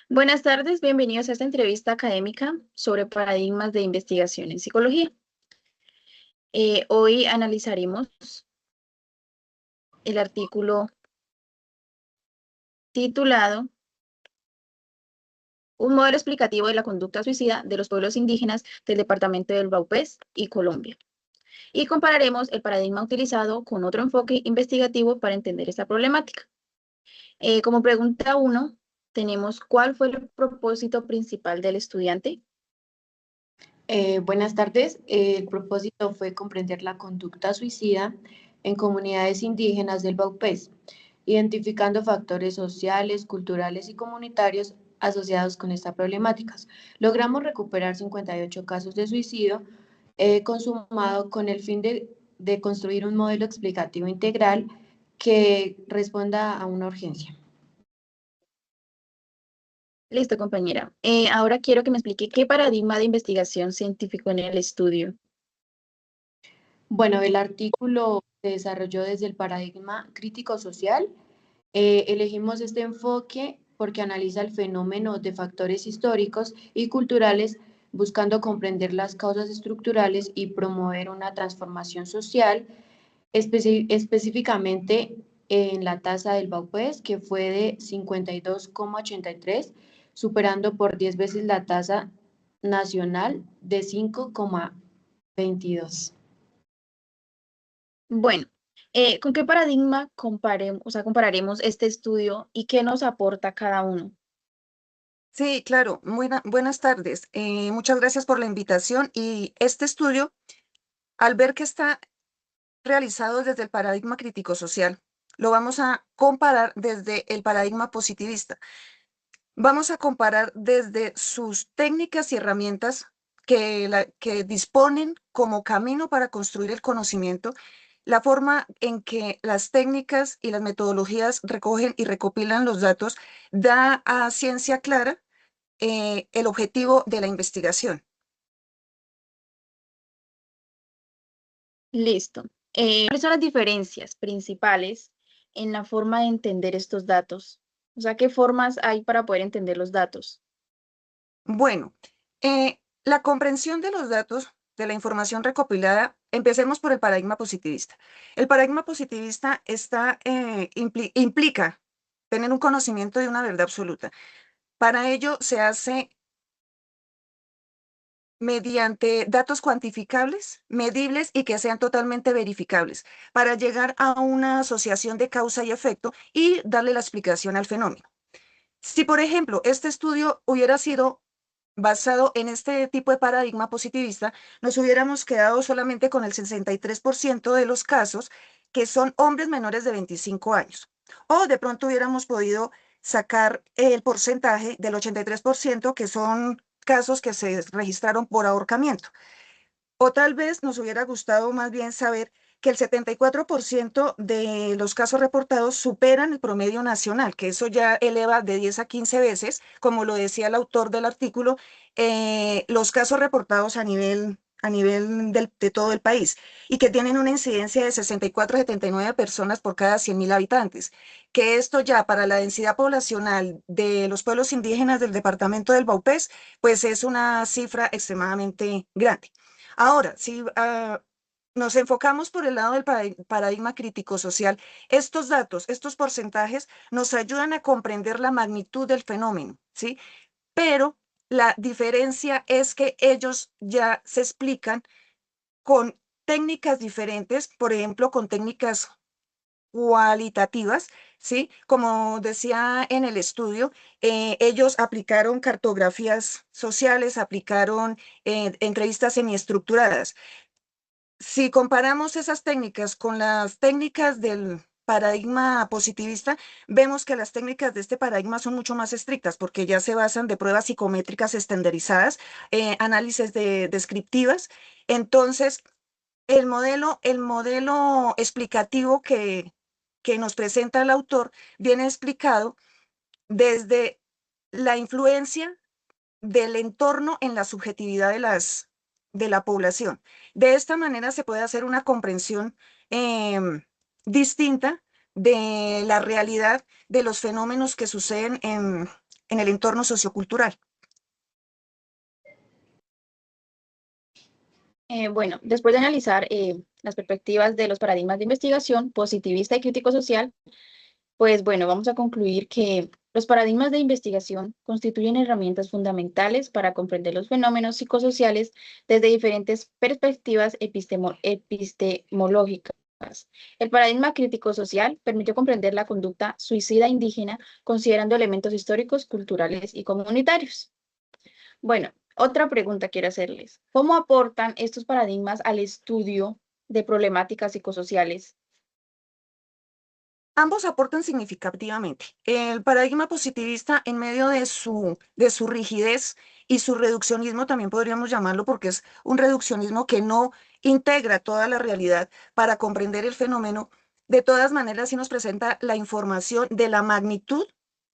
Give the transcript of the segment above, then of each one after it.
Buenas tardes, bienvenidos a esta entrevista académica sobre paradigmas de investigación en psicología. Hoy analizaremos el artículo titulado Un modelo explicativo de la conducta suicida de los pueblos indígenas del departamento del Baupés y Colombia. Y compararemos el paradigma utilizado con otro enfoque investigativo para entender esta problemática. Como pregunta 1, tenemos ¿cuál fue el propósito principal del estudiante? Buenas tardes. El propósito fue comprender la conducta suicida en comunidades indígenas del Baupés, identificando factores sociales, culturales y comunitarios asociados con estas problemáticas. Logramos recuperar 58 casos de suicidio consumado con el fin de construir un modelo explicativo integral que responda a una urgencia. Listo, compañera. Ahora quiero que me explique qué paradigma de investigación científico en el estudio. Bueno, el artículo se desarrolló desde el paradigma crítico social. Elegimos este enfoque porque analiza el fenómeno de factores históricos y culturales, buscando comprender las causas estructurales y promover una transformación social, específicamente en la tasa del Baupés, que fue de 52,83, superando por 10 veces la tasa nacional de 5,22. Bueno, ¿con qué paradigma compararemos este estudio y qué nos aporta cada uno? Sí, claro. Buenas tardes. Muchas gracias por la invitación. Y este estudio, al ver que está realizado desde el paradigma crítico social, lo vamos a comparar desde el paradigma positivista. Vamos a comparar desde sus técnicas y herramientas que disponen como camino para construir el conocimiento, la forma en que las técnicas y las metodologías recogen y recopilan los datos, da a ciencia clara el objetivo de la investigación. Listo. ¿Cuáles son las diferencias principales en la forma de entender estos datos? O sea, ¿qué formas hay para poder entender los datos? Bueno, la comprensión de los datos, de la información recopilada, empecemos por el paradigma positivista. El paradigma positivista implica tener un conocimiento de una verdad absoluta. Para ello se hace mediante datos cuantificables, medibles y que sean totalmente verificables, para llegar a una asociación de causa y efecto y darle la explicación al fenómeno. Si, por ejemplo, este estudio hubiera sido basado en este tipo de paradigma positivista, nos hubiéramos quedado solamente con el 63% de los casos que son hombres menores de 25 años. O de pronto hubiéramos podido sacar el porcentaje del 83% que son casos que se registraron por ahorcamiento. O tal vez nos hubiera gustado más bien saber que el 74% de los casos reportados superan el promedio nacional, que eso ya eleva de 10 a 15 veces, como lo decía el autor del artículo, los casos reportados a nivel de todo el país, y que tienen una incidencia de 64 a 79 personas por cada 100.000 habitantes, que esto ya para la densidad poblacional de los pueblos indígenas del departamento del Baupés, pues es una cifra extremadamente grande. Ahora, si nos enfocamos por el lado del paradigma crítico social, estos datos, estos porcentajes nos ayudan a comprender la magnitud del fenómeno, ¿sí? Pero la diferencia es que ellos ya se explican con técnicas diferentes, por ejemplo, con técnicas cualitativas, ¿sí? Como decía en el estudio, ellos aplicaron cartografías sociales, aplicaron entrevistas semiestructuradas. Si comparamos esas técnicas con las técnicas del paradigma positivista, vemos que las técnicas de este paradigma son mucho más estrictas porque ya se basan de pruebas psicométricas estandarizadas, análisis descriptivas. Entonces, el modelo explicativo que nos presenta el autor viene explicado desde la influencia del entorno en la subjetividad de la población. De esta manera se puede hacer una comprensión distinta de la realidad de los fenómenos que suceden en el entorno sociocultural. Bueno, después de analizar las perspectivas de los paradigmas de investigación positivista y crítico social, pues bueno, vamos a concluir que los paradigmas de investigación constituyen herramientas fundamentales para comprender los fenómenos psicosociales desde diferentes perspectivas epistemológicas. El paradigma crítico social permitió comprender la conducta suicida indígena considerando elementos históricos, culturales y comunitarios. Bueno, otra pregunta quiero hacerles. ¿Cómo aportan estos paradigmas al estudio de problemáticas psicosociales? Ambos aportan significativamente. El paradigma positivista, en medio de su rigidez y su reduccionismo, también podríamos llamarlo, porque es un reduccionismo que no integra toda la realidad para comprender el fenómeno, de todas maneras sí nos presenta la información de la magnitud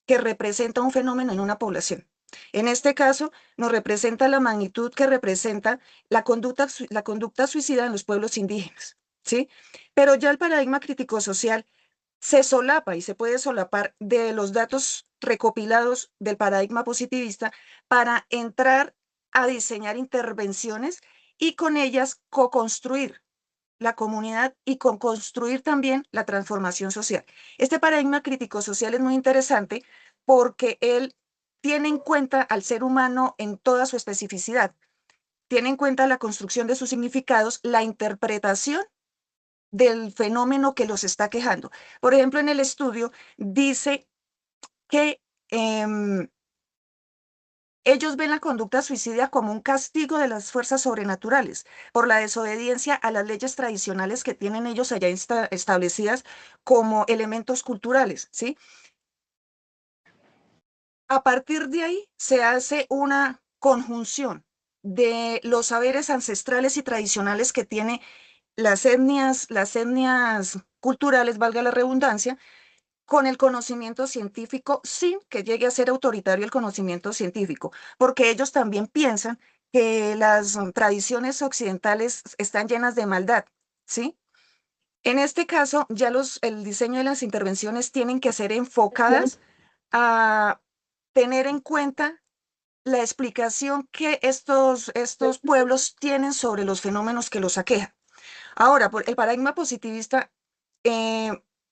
que representa un fenómeno en una población. En este caso, nos representa la magnitud que representa la conducta suicida en los pueblos indígenas, ¿sí? Pero ya el paradigma crítico social se solapa y se puede solapar de los datos recopilados del paradigma positivista para entrar a diseñar intervenciones y con ellas co-construir la comunidad y con-construir también la transformación social. Este paradigma crítico social es muy interesante porque él tiene en cuenta al ser humano en toda su especificidad, tiene en cuenta la construcción de sus significados, la interpretación del fenómeno que los está quejando. Por ejemplo, en el estudio dice que ellos ven la conducta suicida como un castigo de las fuerzas sobrenaturales por la desobediencia a las leyes tradicionales que tienen ellos allá establecidas como elementos culturales, ¿sí? A partir de ahí se hace una conjunción de los saberes ancestrales y tradicionales que tiene las etnias culturales, valga la redundancia, con el conocimiento científico sin que llegue a ser autoritario el conocimiento científico, porque ellos también piensan que las tradiciones occidentales están llenas de maldad, ¿sí? En este caso, ya el diseño de las intervenciones tienen que ser enfocadas a tener en cuenta la explicación que estos pueblos tienen sobre los fenómenos que los aquejan. Ahora, por el paradigma positivista, eh,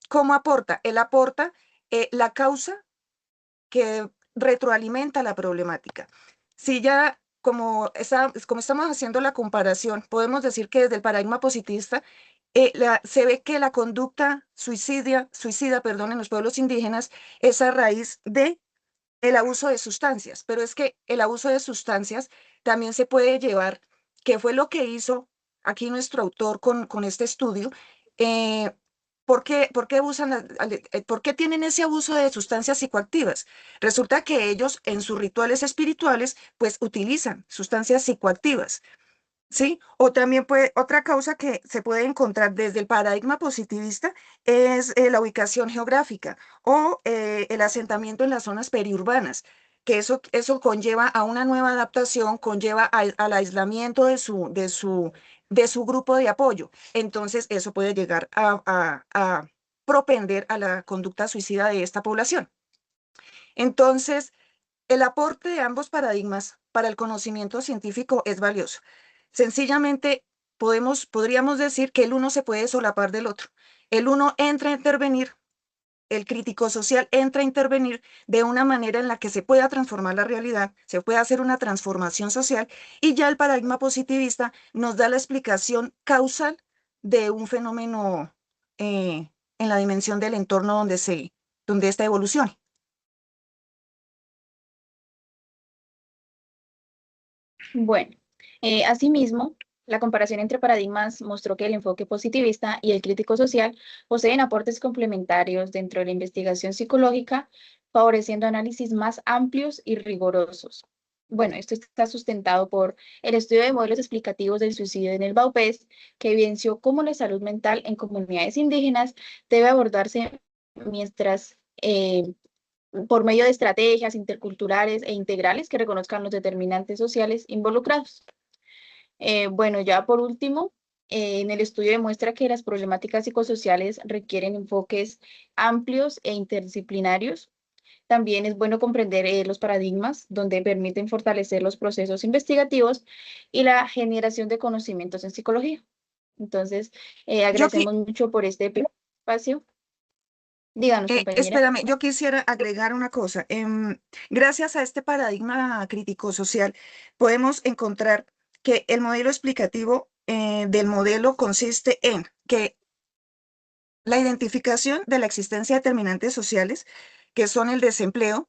¿cómo aporta? Él aporta la causa que retroalimenta la problemática. Si ya, como estamos haciendo la comparación, podemos decir que desde el paradigma positivista se ve que la conducta suicida, perdón, en los pueblos indígenas es a raíz de el abuso de sustancias, pero es que el abuso de sustancias también se puede llevar, que fue lo que hizo aquí nuestro autor con este estudio. eh, ¿Por qué tienen ese abuso de sustancias psicoactivas? Resulta que ellos en sus rituales espirituales pues utilizan sustancias psicoactivas. ¿Sí? O también otra causa que se puede encontrar desde el paradigma positivista es la ubicación geográfica o el asentamiento en las zonas periurbanas, que eso conlleva a una nueva adaptación, conlleva al aislamiento de su grupo de apoyo. Entonces, eso puede llegar a propender a la conducta suicida de esta población. Entonces, el aporte de ambos paradigmas para el conocimiento científico es valioso. Sencillamente, podríamos decir que el uno se puede solapar del otro. El uno entra a intervenir, el crítico social entra a intervenir de una manera en la que se pueda transformar la realidad, se puede hacer una transformación social, y ya el paradigma positivista nos da la explicación causal de un fenómeno en la dimensión del entorno donde esta evoluciona. Bueno, asimismo, la comparación entre paradigmas mostró que el enfoque positivista y el crítico social poseen aportes complementarios dentro de la investigación psicológica, favoreciendo análisis más amplios y rigurosos. Bueno, esto está sustentado por el estudio de modelos explicativos del suicidio en el Baupés, que evidenció cómo la salud mental en comunidades indígenas debe abordarse mientras por medio de estrategias interculturales e integrales que reconozcan los determinantes sociales involucrados. Bueno, ya por último, en el estudio demuestra que las problemáticas psicosociales requieren enfoques amplios e interdisciplinarios, También es bueno comprender los paradigmas, donde permiten fortalecer los procesos investigativos y la generación de conocimientos en psicología. Entonces, Yo, qui- agradecemos mucho por este espacio. Díganos, compañera. espérame, yo quisiera agregar una cosa. Gracias a este paradigma crítico social, podemos encontrar que el modelo explicativo del modelo consiste en que la identificación de la existencia de determinantes sociales, que son el desempleo,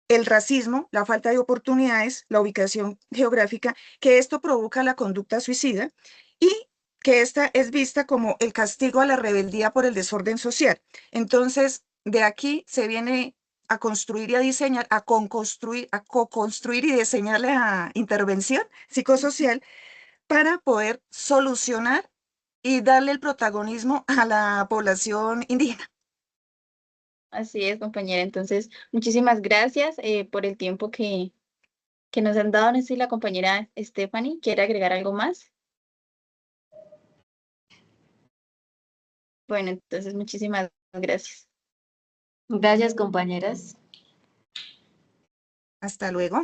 el racismo, la falta de oportunidades, la ubicación geográfica, que esto provoca la conducta suicida y que esta es vista como el castigo a la rebeldía por el desorden social. Entonces, de aquí se viene a construir y a diseñar, a co-construir y diseñar la intervención psicosocial para poder solucionar y darle el protagonismo a la población indígena. Así es, compañera. Entonces, muchísimas gracias por el tiempo que nos han dado. No sé si la compañera Stephanie quiere agregar algo más. Bueno, entonces, muchísimas gracias. Gracias, compañeras. Hasta luego.